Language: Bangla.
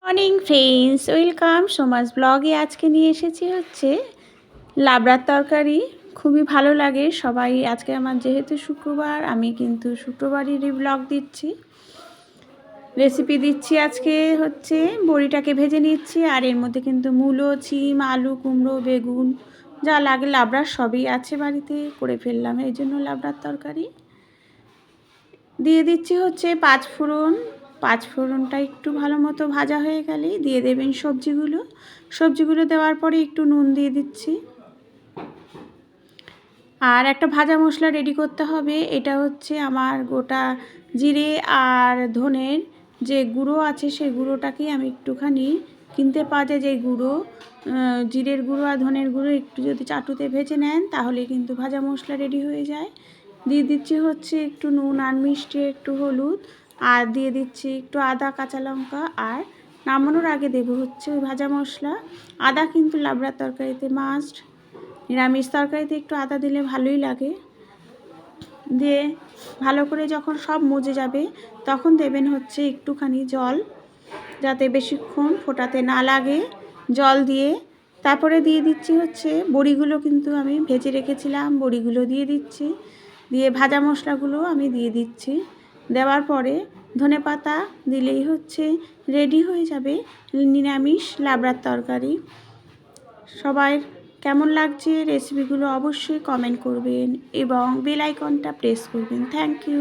মর্নিং ফ্রেন্ডস, ওয়েলকাম সোমাস ব্লগে। আজকে নিয়ে এসেছি হচ্ছে লাবড়ার তরকারি। খুবই ভালো লাগে সবাই। আজকে আমার যেহেতু শুক্রবার, আমি কিন্তু শুক্রবারেরই ব্লগ দিচ্ছি, রেসিপি দিচ্ছি। আজকে হচ্ছে বড়িটাকে ভেজে নিচ্ছি, আর এর মধ্যে কিন্তু মূলো, ছিম, আলু, কুমড়ো, বেগুন যা লাগে লাবড়ার সবই আছে বাড়িতে, করে ফেললাম এই জন্য লাবড়ার তরকারি। দিয়ে দিচ্ছি হচ্ছে পাঁচফোড়নটা একটু ভালো মতো ভাজা হয়ে গেলেই দিয়ে দেবেন সবজিগুলো দেওয়ার পরে একটু নুন দিয়ে দিচ্ছি। আর একটা ভাজা মশলা রেডি করতে হবে। এটা হচ্ছে আমার গোটা জিরে আর ধনের যে গুঁড়ো আছে, সেই গুঁড়োটাকেই আমি একটুখানি কিনতে পাওয়া যায়, যে গুঁড়ো জিরের গুঁড়ো আর ধনের গুঁড়ো একটু যদি চাটুতে ভেজে নেন তাহলে কিন্তু ভাজা মশলা রেডি হয়ে যায়। দিয়ে দিচ্ছি হচ্ছে একটু নুন আর মিষ্টি, একটু হলুদ, আর দিয়ে দিচ্ছি একটু আদা, কাঁচা লঙ্কা। আর নামানোর আগে দেবো হচ্ছে ওই ভাজা মশলা। আদা কিন্তু লাবড়ার তরকারিতে মাস্ট। নিরামিষ তরকারিতে একটু আদা দিলে ভালোই লাগে। দিয়ে ভালো করে যখন সব মজে যাবে তখন দেবেন হচ্ছে একটুখানি জল, যাতে বেশিক্ষণ ফোটাতে না লাগে। জল দিয়ে তারপরে দিয়ে দিচ্ছি হচ্ছে বড়িগুলো, কিন্তু আমি ভেজে রেখেছিলাম, বড়িগুলো দিয়ে দিচ্ছি। দিয়ে ভাজা মশলাগুলো আমি দিয়ে দিচ্ছি। দেওয়ার পরে ধনেপাতা দিলেই হচ্ছে রেডি হয়ে যাবে নিরামিষ লাবড়ার তরকারি। সবাই কেমন লাগছে রেসিপিগুলো অবশ্যই কমেন্ট করবেন এবং বেল আইকনটা প্রেস করবেন। Thank you.